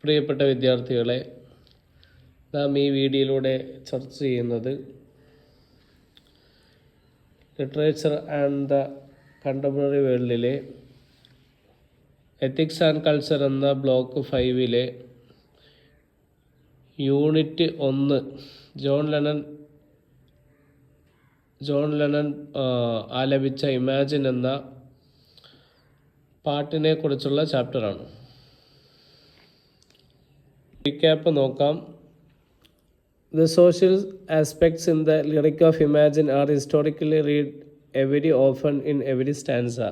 പ്രിയപ്പെട്ട വിദ്യാർത്ഥികളെ, നാം ഈ വീഡിയോയിലൂടെ ചർച്ച ചെയ്യുന്നത് ലിറ്ററേച്ചർ ആൻഡ് ദ കണ്ടംപററി വേൾഡിലെ എത്തിക്സ് ആൻഡ് കൾച്ചർ എന്ന ബ്ലോക്ക് 5-ലെ യൂണിറ്റ് 1 ജോൺ ലെനൻ ആലപിച്ച ഇമാജിൻ എന്ന പാട്ടിനെ കുറിച്ചുള്ള ചാപ്റ്ററാണ്. റീക്യാപ്പ് നോക്കാം. The social aspects in the lyric of Imagine are historically read very often in every stanza.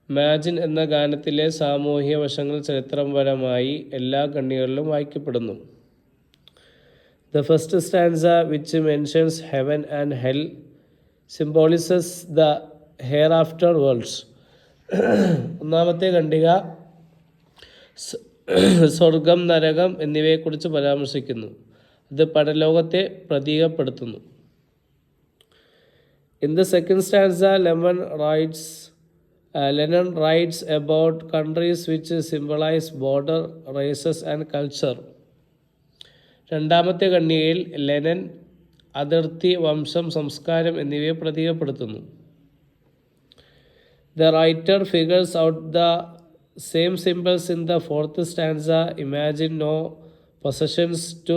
Imagine എന്ന ഗാനത്തിലെ സാമൂഹ്യ വശങ്ങൾ ചരിത്രപരമായി എല്ലാ ഖണ്ഡികളിലും വായിക്കപ്പെടുന്നു. The first stanza, which mentions heaven and hell, symbolizes the hereafter worlds. ഒന്നാമത്തെ ഖണ്ഡിക സ്വർഗം, നരകം എന്നിവയെക്കുറിച്ച് പരാമർശിക്കുന്നു. അത് പരലോകത്തെ പ്രതീകപ്പെടുത്തുന്നു. In the second stanza, Lennon writes about countries which symbolize border, races and culture. രണ്ടാമത്തെ ഖണ്ഡികയിൽ ലെനൻ അതിർത്തി, വംശം, സംസ്കാരം എന്നിവയെ പ്രതീകപ്പെടുത്തുന്നു. The writer figures out the same symbols in the fourth stanza. Imagine no possessions to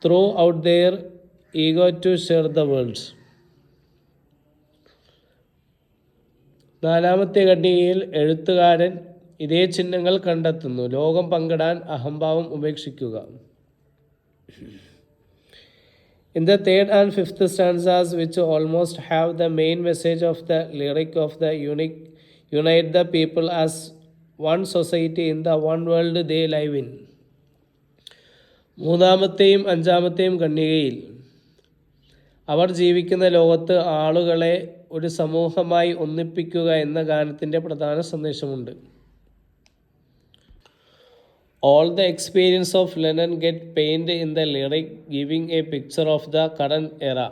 throw out their ego to share the world. നാലാമത്തെ ഖണ്ഡികയിൽ എഴുത്തുകാരൻ ഇതേ ചിഹ്നങ്ങൾ കണ്ടെത്തുന്നു. ലോകം പങ്കിടാൻ അഹംഭാവം ഉപേക്ഷിക്കുക. In the third and fifth stanzas, which almost have the main message of the lyric of the unite the people as one society in the one world they live in. മൂന്നാമത്തെയും അഞ്ചാമത്തെയും ഖണ്ഡികയിൽ അവർ ജീവിക്കുന്ന ലോകത്ത് ആളുകളെ ഒരു സമൂഹമായി ഒന്നിപ്പിക്കുക എന്ന ഗാനത്തിൻ്റെ പ്രധാന സന്ദേശമുണ്ട്. All the experience of Lennon get painted in the lyric, giving a picture of the current era.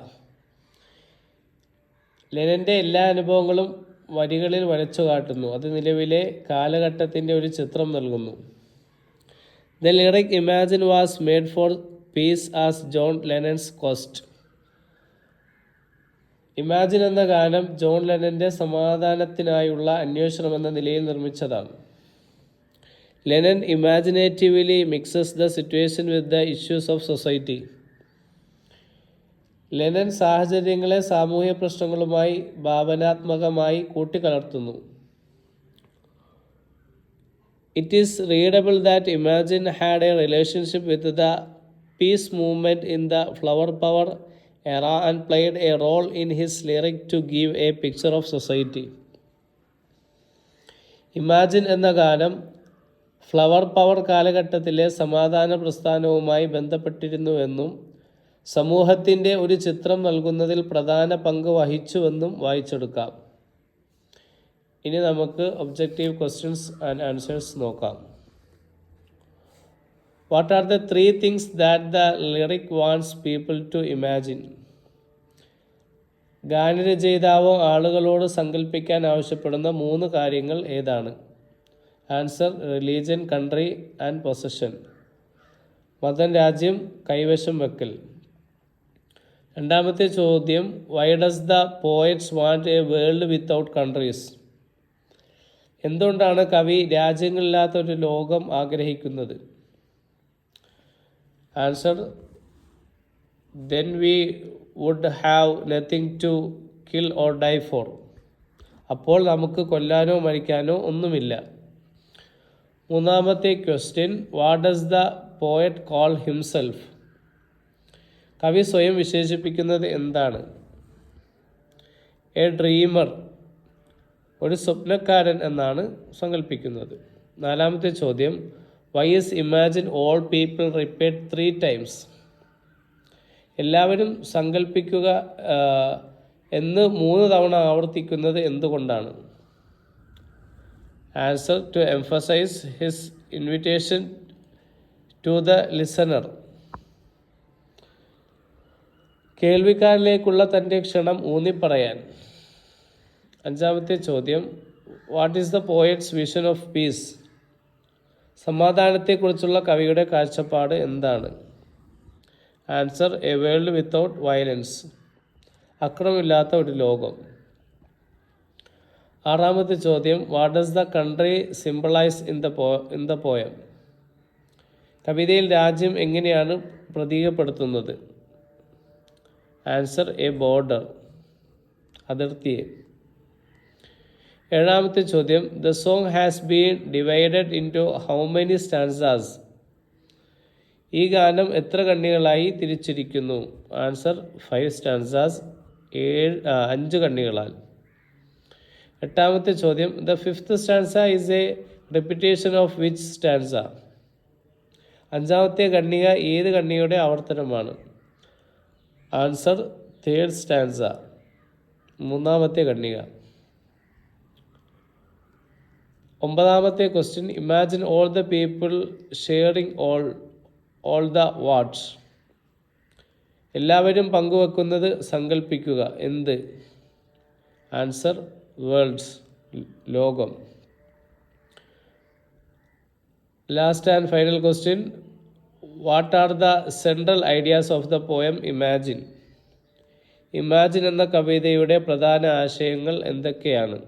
ലെനൻ്റെ എല്ലാ അനുഭവങ്ങളും വരികളിൽ വരച്ചു കാട്ടുന്നു. അത് നിലവിലെ കാലഘട്ടത്തിൻ്റെ ഒരു ചിത്രം നൽകുന്നു. The lyric Imagine was made for peace as John Lennon's quest. Imagine എന്ന ഗാനം ജോൺ ലെനൻ്റെ സമാധാനത്തിനായുള്ള അന്വേഷണം എന്ന നിലയിൽ നിർമ്മിച്ചതാണ്. Lennon imaginatively mixes the situation with the issues of society. Lennon സാഹചര്യങ്ങളെ സാമൂഹ്യ പ്രശ്നങ്ങളുമായി ഭാവനാത്മകമായി കൂട്ടിക്കലർത്തുന്നു. It is readable that Imagine had a relationship with the peace movement in the flower power era and played a role in his lyric to give a picture of society. Imagine എന്ന ഗാനം flower power കാലഘട്ടത്തിലെ സമാധാന പ്രസ്ഥാനവുമായി ബന്ധപ്പെട്ടിരുന്നുവെന്നും സമൂഹത്തിൻ്റെ ഒരു ചിത്രം നൽകുന്നതിൽ പ്രധാന പങ്ക് വഹിച്ചുവെന്നും വായിച്ചെടുക്കാം. ഇനി നമുക്ക് ഒബ്ജക്റ്റീവ് ക്വസ്റ്റ്യൻസ് ആൻഡ് ആൻസേഴ്സ് നോക്കാം. What are the 3 things that the lyric wants people to imagine? ഗാനരചയിതാവ് ആളുകളോട് സങ്കല്പിക്കാൻ ആവശ്യപ്പെടുന്ന 3 കാര്യങ്ങൾ ഏതാണ്? Answer: religion, country and possession. മതം, രാജ്യം, കൈവശം വെക്കൽ. രണ്ടാമത്തെ ചോദ്യം, why does the poets want A world without countries? എന്തുകൊണ്ടാണ് കവി രാജ്യങ്ങളില്ലാത്ത ഒരു ലോകം ആഗ്രഹിക്കുന്നത്? Answer: then we would have nothing to kill or die for. അപ്പോൾ നമുക്ക് കൊല്ലാനോ മരിക്കാനോ ഒന്നുമില്ല. മൂന്നാമത്തെ question, what does the poet call himself? കവി സ്വയം വിശേഷിപ്പിക്കുന്നത് എന്താണ്? എ ഡ്രീമർ, ഒരു സ്വപ്നക്കാരൻ എന്നാണ് സങ്കല്പിക്കുന്നത്. നാലാമത്തെ ചോദ്യം, why is Imagine all people repeat 3 times? എല്ലാവരും സങ്കല്പിക്കുക എന്ന് 3 തവണ ആവർത്തിക്കുന്നത് എന്തുകൊണ്ടാണ്? Answer: to emphasise his invitation to the listener. കേൾവിക്കാരിലേക്കുള്ള തൻ്റെ ക്ഷണം ഊന്നിപ്പറയാൻ. അഞ്ചാമത്തെ ചോദ്യം, what is the poet's vision of peace? സമാധാനത്തെക്കുറിച്ചുള്ള കവിയുടെ കാഴ്ചപ്പാട് എന്താണ്? Answer a world without violence. അക്രമമില്ലാത്ത ഒരു ലോകം. ആറാമത്തെ ചോദ്യം, what does the country symbolise in the poem? കവിതയിൽ രാജ്യം എങ്ങനെയാണ് പ്രതീകപ്പെടുത്തുന്നത്? Answer a border, അതിർത്തിയെ. ഏഴാമത്തെ ചോദ്യം, the song has been divided into how many stanzas? ഈ ഗാനം എത്ര ഖണ്ഡികളായി തിരിച്ചിരിക്കുന്നു? Answer 5 stanzas, 5 ഖണ്ഡികളാൽ. എട്ടാമത്തെ ചോദ്യം, the fifth stanza is A repetition of which stanza? അഞ്ചാമത്തെ ഖണ്ഡിക ഏത് ഖണ്ഡികയുടെ ആവർത്തനമാണ്? ആൻസർ 3rd സ്റ്റാൻസ, മൂന്നാമത്തെ ഖണ്ഡിക. ഒമ്പതാമത്തെ question, imagine all the people sharing all the what's. എല്ലാവരും പങ്കുവെക്കുന്നത് സങ്കല്പിക്കുക. എന്ത്? ആൻസർ വേൾഡ്സ്, ലോകം. Last and final question, what are the central ideas of the poem imagine? Imagine എന്ന കവിതയുടെ പ്രധാന ആശയങ്ങൾ എന്തൊക്കെയാണ്?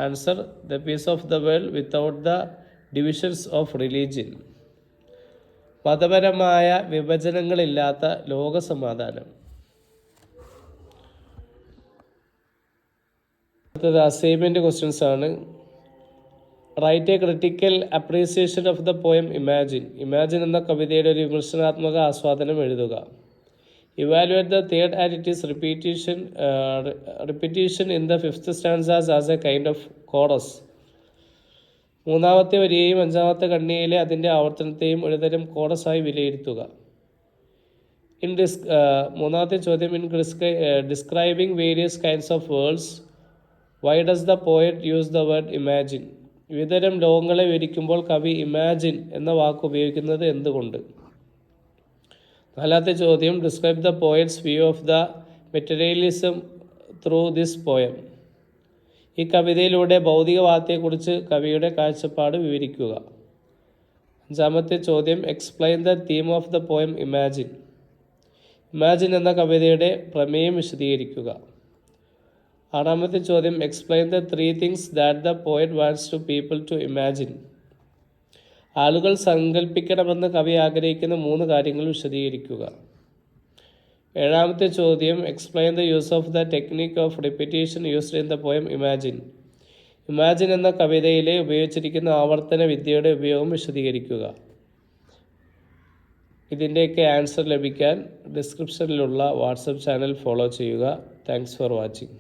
Answer the peace of the world without the divisions of religion. മതപരമായ വിഭജനങ്ങളില്ലാത്ത ലോകസമാധാനം. അടുത്തത് അസൈൻമെൻറ്റ് ക്വസ്റ്റ്യൻസ് ആണ്. Write a critical appreciation of the poem imagine. Imagine എന്ന കവിതയുടെ ഒരു വിമർശനാത്മക ആസ്വാദനം എഴുതുക. Evaluate the third and it is repetition in the fifth stanzas as A kind of chorus. മൂന്നാമത്തെ വരിയെയും അഞ്ചാമത്തെ ഖണ്ഡികയിലെ അതിൻ്റെ ആവർത്തനത്തെയും ഒരുതരം കോറസായി വിലയിരുത്തുക. മൂന്നാമത്തെ ചോദ്യം, in describing various kinds of worlds why does the poet use the word imagine? വിവിധതരം ലോകങ്ങളെ വിവരിക്കുമ്പോൾ കവി ഇമാജിൻ എന്ന വാക്ക് ഉപയോഗിക്കുന്നത് എന്തുകൊണ്ട്? നാലാമത്തെ ചോദ്യം, describe the poet's view of the materialism through this poem. ഈ കവിതയിലൂടെ ഭൗതികവാദത്തെക്കുറിച്ച് കവിയുടെ കാഴ്ചപ്പാട് വിവരിക്കുക. അഞ്ചാമത്തെ ചോദ്യം, explain the theme of the poem imagine. Imagine എന്ന കവിതയുടെ പ്രമേയം വിശദീകരിക്കുക. ആറാമത്തെ ചോദ്യം, explain the 3 things that the poet wants to people to imagine. ആളുകൾ സങ്കല്പിക്കണമെന്ന് കവി ആഗ്രഹിക്കുന്ന 3 കാര്യങ്ങൾ വിശദീകരിക്കുക. ഏഴാമത്തെ ചോദ്യം, explain the use of the technique of repetition used in the poem imagine. Imagine എന്ന കവിതയിലെ ഉപയോഗിച്ചിരിക്കുന്ന ആവർത്തന വിദ്യയുടെ ഉപയോഗം വിശദീകരിക്കുക. ഇതിൻ്റെയൊക്കെ ആൻസർ ലഭിക്കാൻ ഡിസ്ക്രിപ്ഷനിലുള്ള വാട്സപ്പ് ചാനൽ ഫോളോ ചെയ്യുക. Thanks for watching.